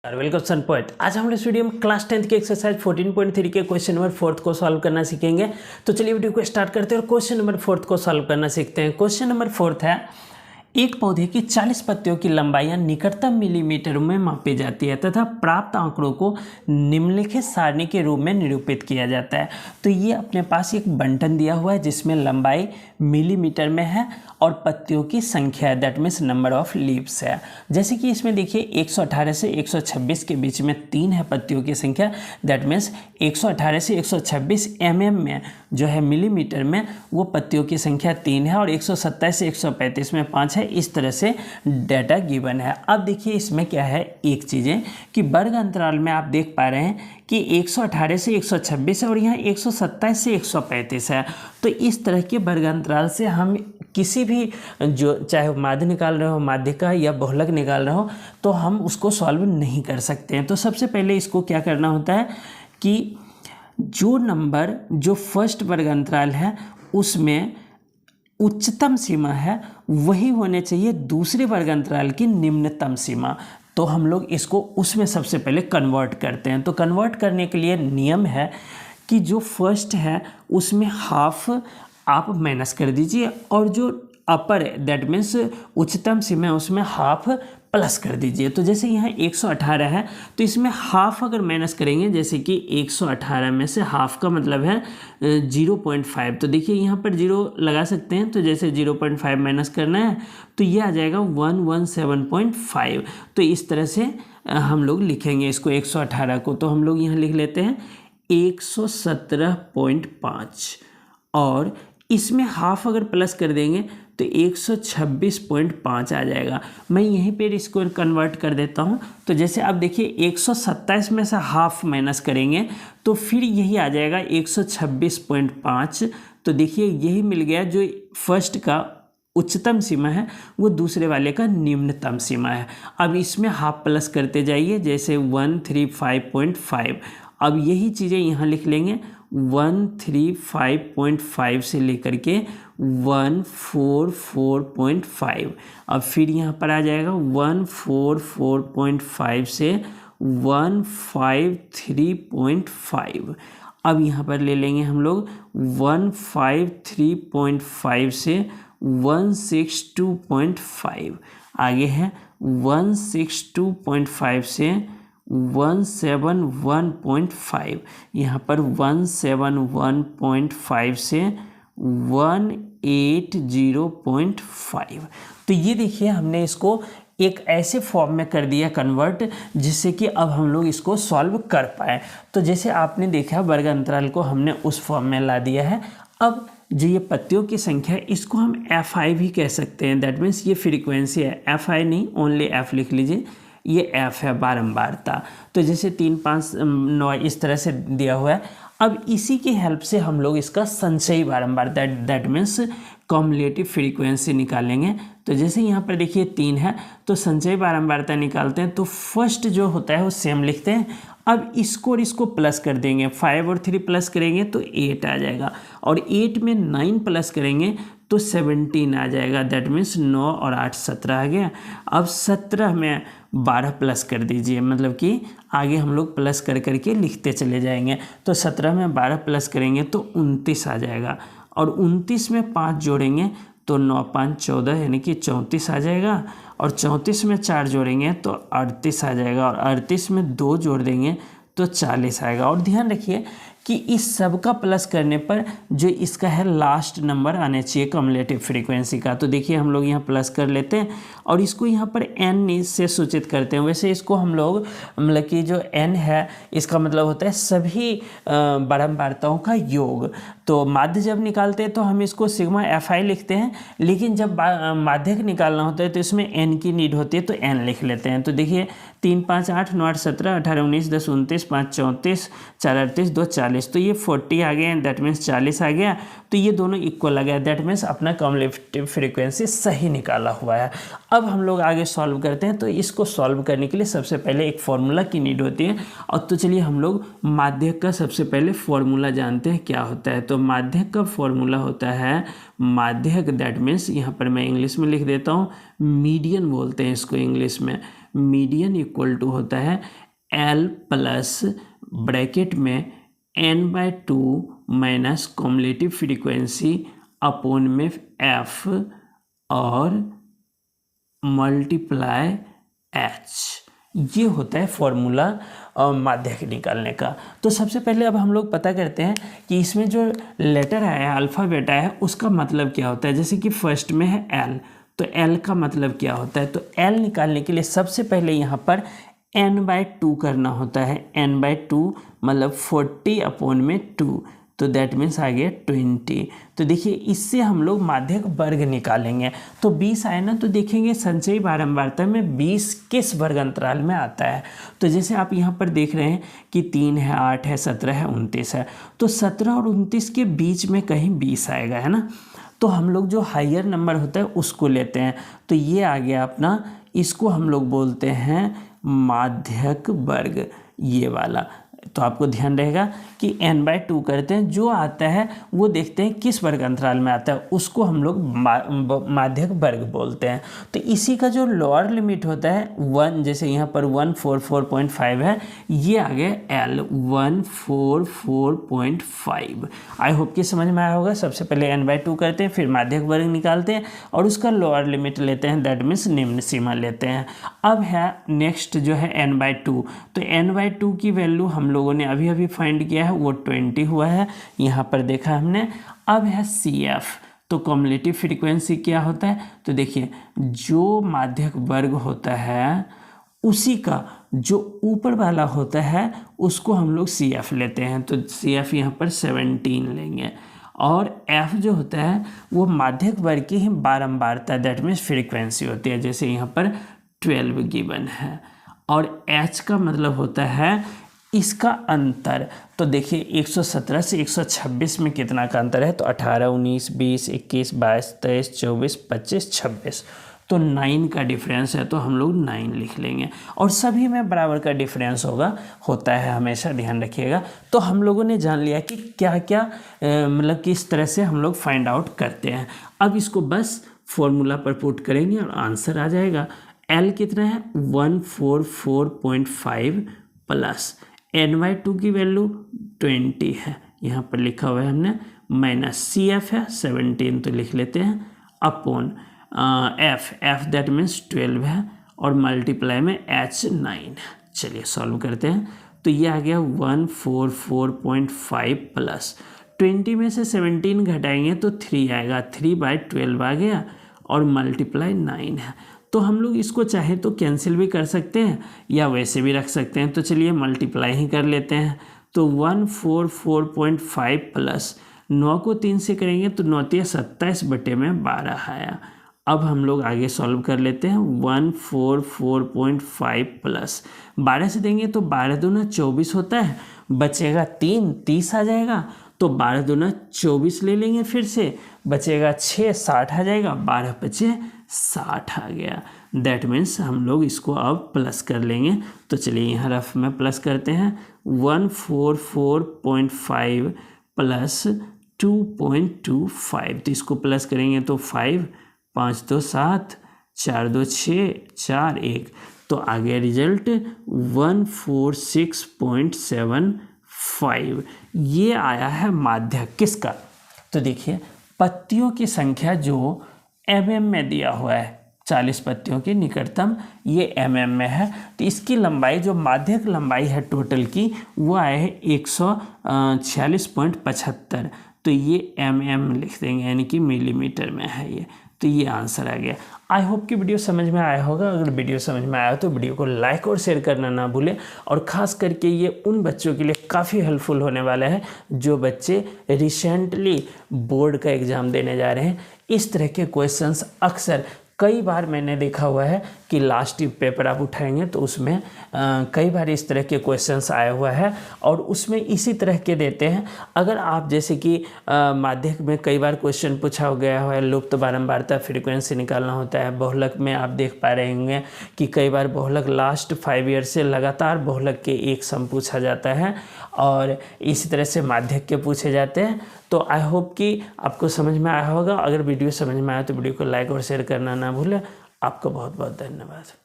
Welcome सन point. आज हम इस वीडियो में क्लास 10th के एक्सरसाइज 14.3 के क्वेश्चन नंबर 4 को सॉल्व करना सीखेंगे। तो चलिए वीडियो को स्टार्ट करते हैं और क्वेश्चन नंबर 4 को सॉल्व करना सीखते हैं। क्वेश्चन नंबर 4 है, एक पौधे की 40 पत्तियों की लंबाई निकटतम मिलीमीटर में मापी जाती है तथा प्राप्त आंकड़ों को निम्नलिखित सारणी के रूप में निरूपित किया जाता है। तो ये अपने पास एक बंटन दिया हुआ है जिसमें लंबाई मिलीमीटर में है और पत्तियों की संख्या है, that means number of leaves है। जैसे कि इसमें देखिए 118 से 126 के बीच में 3 है पत्तियों की संख्या, दैट मीन्स 118 से 126 में जो है मिलीमीटर में वो पत्तियों की संख्या 3 है और 127 से 135 में 5 है। इस तरह से डाटा गिवन है। अब देखिए इसमें क्या है, एक चीज़ें कि वर्ग अंतराल में आप देख पा रहे हैं कि 118 से 126 है और यहाँ 127 से 135 है। तो इस तरह के वर्ग अंतराल से हम किसी भी जो चाहे माध्य निकाल रहे हो, माध्य का या बहुलक निकाल रहे हो, तो हम उसको सॉल्व नहीं कर सकते हैं। तो सबसे पहले इसको क्या करना होता है कि जो नंबर जो फर्स्ट वर्ग अंतराल है उसमें उच्चतम सीमा है वही होने चाहिए दूसरे वर्ग अंतराल की निम्नतम सीमा। तो हम लोग इसको उसमें सबसे पहले कन्वर्ट करते हैं। तो कन्वर्ट करने के लिए नियम है कि जो फर्स्ट है उसमें हाफ आप माइनस कर दीजिए और जो अपर दैट मीन्स उच्चतम सीमा है उसमें हाफ प्लस कर दीजिए। तो जैसे यहाँ 118 है तो इसमें हाफ अगर माइनस करेंगे, जैसे कि 118 में से हाफ का मतलब है 0.5, तो देखिए यहाँ पर 0 लगा सकते हैं। तो जैसे 0.5 माइनस करना है तो ये आ जाएगा 117.5। तो इस तरह से हम लोग लिखेंगे इसको 118 को। तो हम लोग यहाँ लिख लेते हैं 117.5 और इसमें हाफ अगर प्लस कर देंगे तो 126.5 आ जाएगा। मैं यहीं पर इसको कन्वर्ट कर देता हूँ। तो जैसे आप देखिए 127 में से हाफ माइनस करेंगे तो फिर यही आ जाएगा 126.5। तो देखिए यही मिल गया, जो फर्स्ट का उच्चतम सीमा है वो दूसरे वाले का निम्नतम सीमा है। अब इसमें हाफ प्लस करते जाइए, जैसे 135.5। अब यही चीज़ें यहाँ लिख लेंगे 135.5 से लेकर के 144.5। अब फिर यहाँ पर आ जाएगा 144.5 से 153.5। अब यहाँ पर ले लेंगे हम लोग 153.5 से 162.5। आगे है 162.5 से 171.5। यहाँ पर 171.5 से 180.5। तो ये देखिए हमने इसको एक ऐसे फॉर्म में कर दिया कन्वर्ट जिससे कि अब हम लोग इसको सॉल्व कर पाए। तो जैसे आपने देखा वर्ग अंतराल को हमने उस फॉर्म में ला दिया है। अब जो ये पत्तियों की संख्या है इसको हम FI भी कह सकते हैं, दैट मीन्स ये फ्रीक्वेंसी है। FI नहीं, ओनली F लिख लीजिए, ये F है बारंबारता। तो जैसे 3, 5, 9 इस तरह से दिया हुआ है। अब इसी की हेल्प से हम लोग इसका संचयी बारंबारता दैट मीन्स कॉम्युलेटिव फ्रीक्वेंसी निकालेंगे। तो जैसे यहाँ पर देखिए 3 है तो संचयी बारंबारता निकालते हैं। तो फर्स्ट जो होता है वो सेम लिखते हैं। अब इसको और इसको प्लस कर देंगे, 5 और 3 प्लस करेंगे तो 8 आ जाएगा और 8 में 9 प्लस करेंगे तो 17 आ जाएगा, दैट मीन्स 9 और 8 17 आ गया। अब 17 में 12 प्लस कर दीजिए, मतलब कि आगे हम लोग प्लस कर करके लिखते चले जाएंगे। तो 17 में 12 प्लस करेंगे तो 29 आ जाएगा और 29 में 5 जोड़ेंगे तो 9, 5, 14 यानी कि 34 आ जाएगा और 34 में 4 जोड़ेंगे तो 38 आ जाएगा और 38 में 2 जोड़ देंगे तो 40 आएगा। और ध्यान रखिए कि इस सब का प्लस करने पर जो इसका है लास्ट नंबर आने चाहिए कम्युलेटिव फ्रीक्वेंसी का। तो देखिए हम लोग यहाँ प्लस कर लेते हैं और इसको यहाँ पर n से सूचित करते हैं। वैसे इसको हम लोग मतलब कि जो n है इसका मतलब होता है सभी बारंबारताओं का योग। तो माध्य जब निकालते हैं तो हम इसको सिग्मा FI लिखते हैं, लेकिन जब माध्यक निकालना होता है तो इसमें n की नीड होती है तो n लिख लेते हैं। तो देखिए 3, 5, 8, 9, 8, 17, 18, 19, 10, 29, 5, 34, 4, 38, 2, 40। तो ये 40 आ गया, दैट मीन्स 40 आ गया। तो ये दोनों इक्वल आ गया, दैट मीन्स अपना कम्युलेटिव फ्रीक्वेंसी सही निकाला हुआ है। अब हम लोग आगे सॉल्व करते हैं। तो इसको सॉल्व करने के लिए सबसे पहले एक फॉर्मूला की नीड होती है। और तो चलिए हम लोग माध्यक का सबसे पहले फॉर्मूला जानते हैं क्या होता है। तो माध्यक का फॉर्मूला होता है माध्यक, दैट मीन्स यहाँ पर मैं इंग्लिश में लिख देता हूँ, मीडियन बोलते हैं इसको इंग्लिश में। मीडियन इक्वल टू होता है L प्लस ब्रैकेट में n/2 minus cumulative frequency upon में f और मल्टीप्लाई h। ये होता है फॉर्मूला माध्यक निकालने का। तो सबसे पहले अब हम लोग पता करते हैं कि इसमें जो लेटर है अल्फ़ा बेटा है उसका मतलब क्या होता है। जैसे कि फर्स्ट में है L, तो L का मतलब क्या होता है। तो L निकालने के लिए सबसे पहले यहाँ पर n/2 करना होता है। n/2 मतलब 40 अपॉन में 2, तो दैट मीन्स आ गया 20। तो देखिए इससे हम लोग माध्यक वर्ग निकालेंगे। तो 20 आए ना, तो देखेंगे संचयी बारंबारता में 20 किस वर्ग अंतराल में आता है। तो जैसे आप यहाँ पर देख रहे हैं कि 3 है, 8 है, 17 है, 29 है। तो 17 और 29 के बीच में कहीं 20 आएगा, है ना। तो हम लोग जो हायर नंबर होता है उसको लेते हैं। तो ये आ गया अपना, इसको हम लोग बोलते हैं माध्यक वर्ग, ये वाला। तो आपको ध्यान रहेगा कि n/2 करते हैं, जो आता है वो देखते हैं किस वर्ग अंतराल में आता है, उसको हम लोग माध्यक वर्ग बोलते हैं। तो इसी का जो लोअर लिमिट होता है 1, जैसे यहाँ पर 144.5 है, ये आ गया L 144.5। आई होप कि समझ में आया होगा। सबसे पहले n/2 करते हैं, फिर माध्यक वर्ग निकालते हैं और उसका लोअर लिमिट लेते हैं, दैट मीन्स निम्न सीमा लेते हैं। अब है नेक्स्ट जो है n/2। तो n/2 की वैल्यू हम लोगों ने अभी अभी फाइंड किया है, वो 20 हुआ है, यहाँ पर देखा हमने। अब है CF, तो कॉम्युलेटिव फ्रीक्वेंसी क्या होता है। तो देखिए जो माध्यक वर्ग होता है उसी का जो ऊपर वाला होता है उसको हम लोग CF लेते हैं। तो CF यहाँ पर 17 लेंगे। और F जो होता है वो माध्यक वर्ग की ही बारंबारता, दैट मीन्स फ्रीक्वेंसी होती है, जैसे यहाँ पर 12 गिवन है। और H का मतलब होता है इसका अंतर। तो देखिए 117 से 126 में कितना का अंतर है। तो 18, 19, 20, 21, 22, 23, 24, 25, 26, तो 9 का डिफरेंस है। तो हम लोग 9 लिख लेंगे। और सभी में बराबर का डिफरेंस होता है, हमेशा ध्यान रखिएगा। तो हम लोगों ने जान लिया कि क्या क्या मतलब किस तरह से हम लोग फाइंड आउट करते हैं। अब इसको बस फॉर्मूला पर पुट करेंगे और आंसर आ जाएगा। L कितना है 144.5 प्लस n/2 की वैल्यू 20 है, यहाँ पर लिखा हुआ है हमने, माइनस CF है 17, तो लिख लेते हैं, अपॉन F दैट मीन्स 12 है, और मल्टीप्लाई में H 9 है। चलिए सॉल्व करते हैं। तो ये आ गया 144.5 प्लस 20 में से 17 घटाएंगे तो 3 आएगा, 3/12 आ गया, और मल्टीप्लाई 9 है। तो हम लोग इसको चाहे तो कैंसिल भी कर सकते हैं या वैसे भी रख सकते हैं। तो चलिए मल्टीप्लाई ही कर लेते हैं। तो 144.5 प्लस 9 को 3 से करेंगे तो 9 × 27/12 आया। अब हम लोग आगे सॉल्व कर लेते हैं। 144.5 प्लस 12 से देंगे तो 12 दूना 24 होता है, बचेगा 3, 30 आ जाएगा। तो 12 दूना 24 ले लेंगे, फिर से बचेगा 6, 60 आ जाएगा, 12 बचे 60 आ गया। दैट मीन्स हम लोग इसको अब प्लस कर लेंगे। तो चलिए यहाँ रफ में प्लस करते हैं। 144.5 प्लस 2.25, तो इसको प्लस करेंगे तो 5, 5 2 7, 4 2 6, 4 1, तो आ गया रिजल्ट 146.75। ये आया है माध्यक किसका। तो देखिए पत्तियों की संख्या जो mm में दिया हुआ है, 40 पत्तियों की निकटतम ये mm में है। तो इसकी लंबाई जो माध्यक लंबाई है टोटल की वो आए है 146.75, तो ये mm लिख देंगे, यानी कि मिलीमीटर में है ये। तो ये आंसर आ गया। आई होप कि वीडियो समझ में आया होगा। अगर वीडियो समझ में आया तो वीडियो को लाइक और शेयर करना ना भूलें। और ख़ास करके ये उन बच्चों के लिए काफ़ी हेल्पफुल होने वाला है जो बच्चे रिसेंटली बोर्ड का एग्ज़ाम देने जा रहे हैं। इस तरह के क्वेश्चंस अक्सर कई बार मैंने देखा हुआ है कि लास्ट पेपर आप उठाएंगे तो उसमें कई बार इस तरह के क्वेश्चंस आया हुआ है और उसमें इसी तरह के देते हैं। अगर आप जैसे कि माध्यक में कई बार क्वेश्चन पूछा गया है, लुप्त बारंबारता फ्रीक्वेंसी निकालना होता है। बहुलक में आप देख पा रहे होंगे कि कई बार बहुलक लास्ट 5 ईयर से लगातार बहुलक के एक सम पूछा जाता है और इसी तरह से माध्यक के पूछे जाते हैं। तो आई होप कि आपको समझ में आया होगा। अगर वीडियो समझ में आया तो वीडियो को लाइक और शेयर करना ना भूलें। आपका बहुत बहुत धन्यवाद।